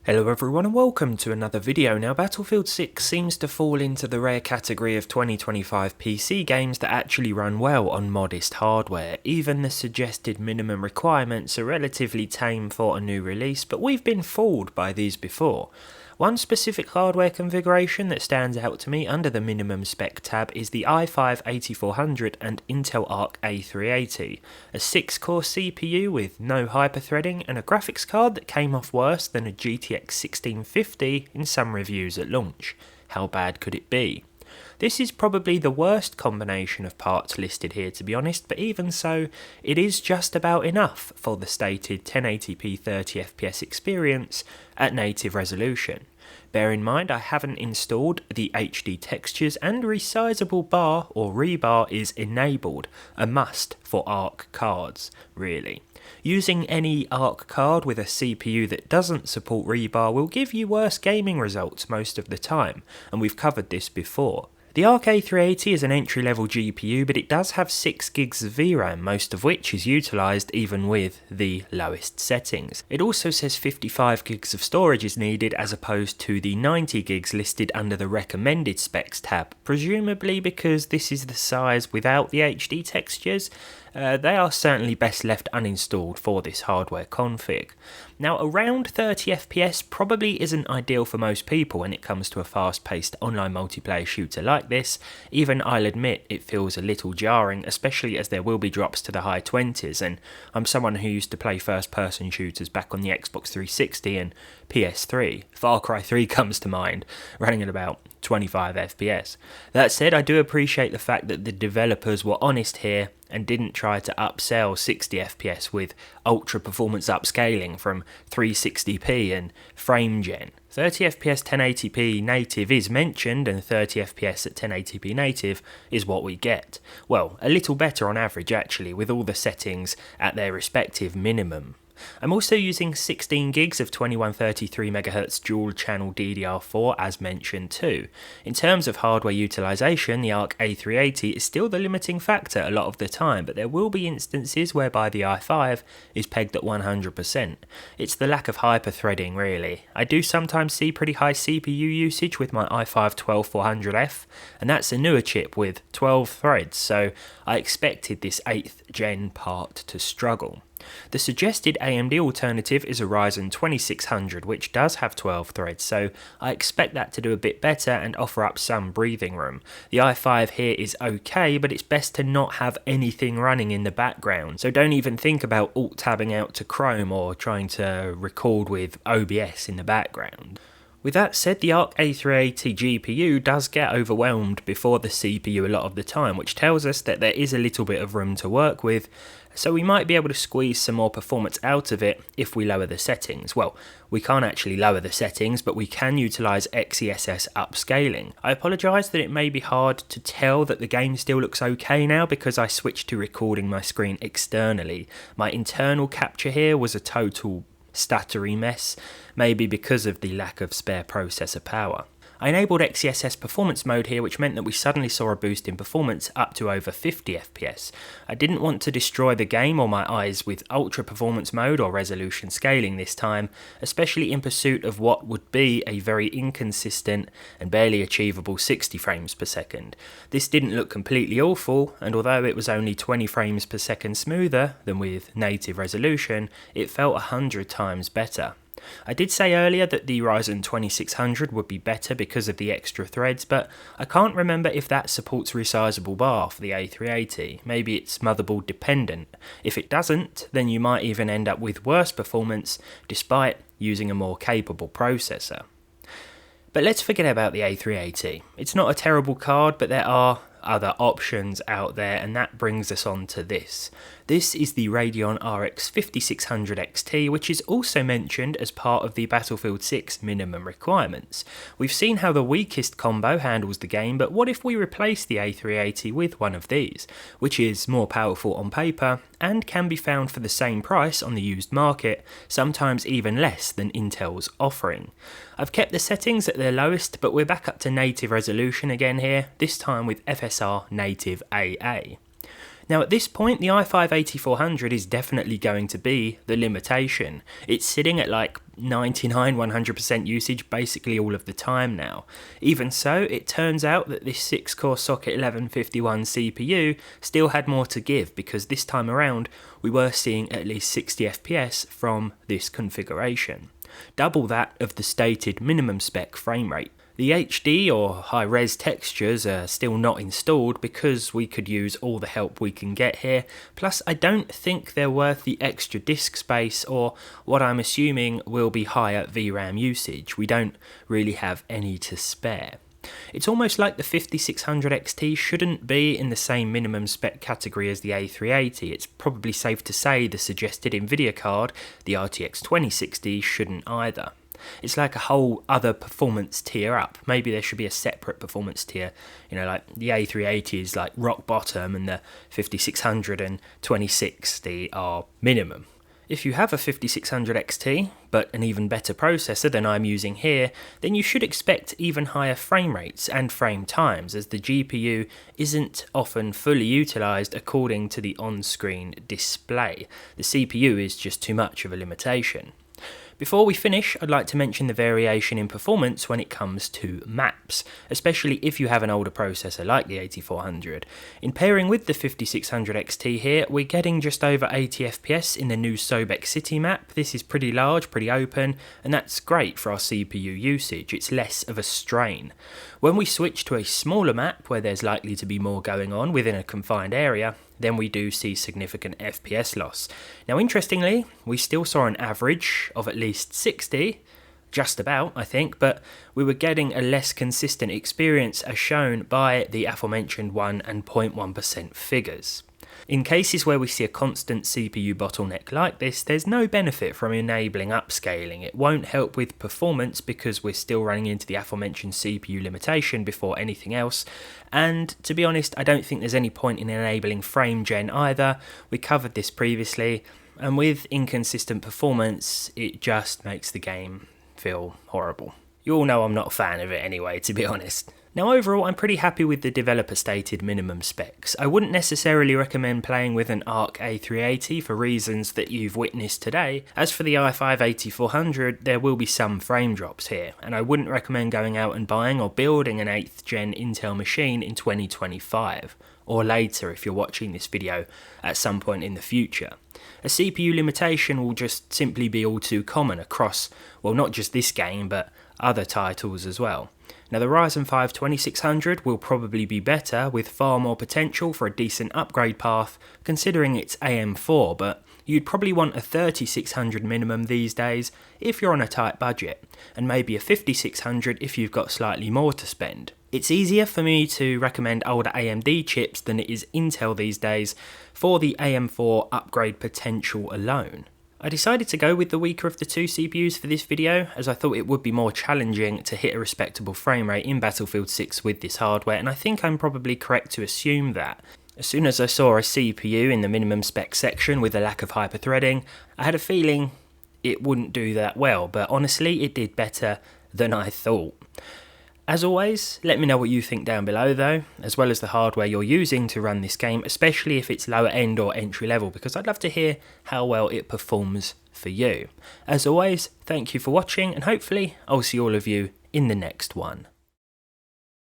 Hello everyone and welcome to another video. Now Battlefield 6 seems to fall into the rare category of 2025 PC games that actually run well on modest hardware. Even the suggested minimum requirements are relatively tame for a new release, but we've been fooled by these before. One specific hardware configuration that stands out to me under the minimum spec tab is the i5-8400 and Intel Arc A380, a 6-core CPU with no hyperthreading and a graphics card that came off worse than a GTX 1650 in some reviews at launch. How bad could it be? This is probably the worst combination of parts listed here, to be honest, but even so, it is just about enough for the stated 1080p 30fps experience at native resolution. Bear in mind I haven't installed the HD textures and resizable bar or rebar is enabled, a must for ARC cards, really. Using any ARC card with a CPU that doesn't support rebar will give you worse gaming results most of the time, and we've covered this before. The Arc A380 is an entry-level GPU, but it does have 6 gigs of VRAM, most of which is utilised even with the lowest settings. It also says 55 gigs of storage is needed as opposed to the 90 gigs listed under the recommended specs tab, presumably because this is the size without the HD textures. They are certainly best left uninstalled for this hardware config. Now, around 30 FPS probably isn't ideal for most people when it comes to a fast-paced online multiplayer shooter like this. Even I'll admit it feels a little jarring, especially as there will be drops to the high 20s, and I'm someone who used to play first-person shooters back on the Xbox 360 and PS3. Far Cry 3 comes to mind, running at about 25 FPS. That said, I do appreciate the fact that the developers were honest here and didn't try to upsell 60 FPS with ultra performance upscaling from 360p and frame gen. 30 FPS 1080p native is mentioned, and 30 FPS at 1080p native is what we get. Well, a little better on average actually, with all the settings at their respective minimum. I'm also using 16 gigs of 2133MHz dual channel DDR4 as mentioned too. In terms of hardware utilisation, the Arc A380 is still the limiting factor a lot of the time, but there will be instances whereby the i5 is pegged at 100%. It's the lack of hyperthreading really. I do sometimes see pretty high CPU usage with my i5-12400F, and that's a newer chip with 12 threads, so I expected this 8th gen part to struggle. The suggested AMD alternative is a Ryzen 2600, which does have 12 threads, so I expect that to do a bit better and offer up some breathing room. The i5 here is okay, but it's best to not have anything running in the background, so don't even think about alt-tabbing out to Chrome or trying to record with OBS in the background. With that said, the Arc A380 GPU does get overwhelmed before the CPU a lot of the time, which tells us that there is a little bit of room to work with, so we might be able to squeeze some more performance out of it if we lower the settings. Well, we can't actually lower the settings, but we can utilise XeSS upscaling. I apologise that it may be hard to tell that the game still looks okay now because I switched to recording my screen externally. My internal capture here was a total stuttery mess, maybe because of the lack of spare processor power. I enabled XeSS performance mode here, which meant that we suddenly saw a boost in performance up to over 50 FPS. I didn't want to destroy the game or my eyes with ultra performance mode or resolution scaling this time, especially in pursuit of what would be a very inconsistent and barely achievable 60 frames per second. This didn't look completely awful, and although it was only 20 frames per second smoother than with native resolution, it felt 100 times better. I did say earlier that the Ryzen 2600 would be better because of the extra threads, but I can't remember if that supports resizable bar for the A380. Maybe it's motherboard dependent. If it doesn't, then you might even end up with worse performance despite using a more capable processor. But let's forget about the A380. It's not a terrible card, but there are other options out there, and that brings us on to this. This is the Radeon RX 5600 XT, which is also mentioned as part of the Battlefield 6 minimum requirements. We've seen how the weakest combo handles the game, but what if we replace the A380 with one of these, which is more powerful on paper and can be found for the same price on the used market, sometimes even less than Intel's offering. I've kept the settings at their lowest, but we're back up to native resolution again here, this time with FSR native AA. Now at this point, the i5-8400 is definitely going to be the limitation. It's sitting at like 99-100% usage basically all of the time now. Even so, it turns out that this 6-core Socket 1151 CPU still had more to give, because this time around we were seeing at least 60 FPS from this configuration. Double that of the stated minimum spec frame rate. The HD or high-res textures are still not installed because we could use all the help we can get here, plus I don't think they're worth the extra disk space or what I'm assuming will be higher VRAM usage. We don't really have any to spare. It's almost like the 5600 XT shouldn't be in the same minimum spec category as the A380. It's probably safe to say the suggested Nvidia card, the RTX 2060, shouldn't either. It's like a whole other performance tier up. Maybe there should be a separate performance tier. You know, like the A380 is like rock bottom and the 5600 and 2060 are minimum. If you have a 5600 XT, but an even better processor than I'm using here, then you should expect even higher frame rates and frame times, as the GPU isn't often fully utilised according to the on-screen display. The CPU is just too much of a limitation. Before we finish, I'd like to mention the variation in performance when it comes to maps, especially if you have an older processor like the 8400. In pairing with the 5600 XT here, we're getting just over 80 FPS in the new Sobek City map. This is pretty large, pretty open, and that's great for our CPU usage. It's less of a strain. When we switch to a smaller map where there's likely to be more going on within a confined area, then we do see significant FPS loss. Now interestingly, we still saw an average of at least 60, just about I think, but we were getting a less consistent experience as shown by the aforementioned 1 and 0.1% figures. In cases where we see a constant CPU bottleneck like this, there's no benefit from enabling upscaling. It won't help with performance because we're still running into the aforementioned CPU limitation before anything else, and to be honest, I don't think there's any point in enabling frame gen either. We covered this previously, and with inconsistent performance, it just makes the game feel horrible. You all know I'm not a fan of it anyway, to be honest. Now overall, I'm pretty happy with the developer stated minimum specs. I wouldn't necessarily recommend playing with an ARC A380 for reasons that you've witnessed today. As for the i5-8400, there will be some frame drops here, and I wouldn't recommend going out and buying or building an 8th gen Intel machine in 2025, or later if you're watching this video at some point in the future. A CPU limitation will just simply be all too common across, well, not just this game, but other titles as well. Now the Ryzen 5 2600 will probably be better, with far more potential for a decent upgrade path considering it's AM4, but you'd probably want a 3600 minimum these days if you're on a tight budget, and maybe a 5600 if you've got slightly more to spend. It's easier for me to recommend older AMD chips than it is Intel these days for the AM4 upgrade potential alone. I decided to go with the weaker of the two CPUs for this video, as I thought it would be more challenging to hit a respectable frame rate in Battlefield 6 with this hardware, and I think I'm probably correct to assume that. As soon as I saw a CPU in the minimum spec section with a lack of hyperthreading, I had a feeling it wouldn't do that well, but honestly it did better than I thought. As always, let me know what you think down below though, as well as the hardware you're using to run this game, especially if it's lower end or entry level, because I'd love to hear how well it performs for you. As always, thank you for watching, and hopefully I'll see all of you in the next one.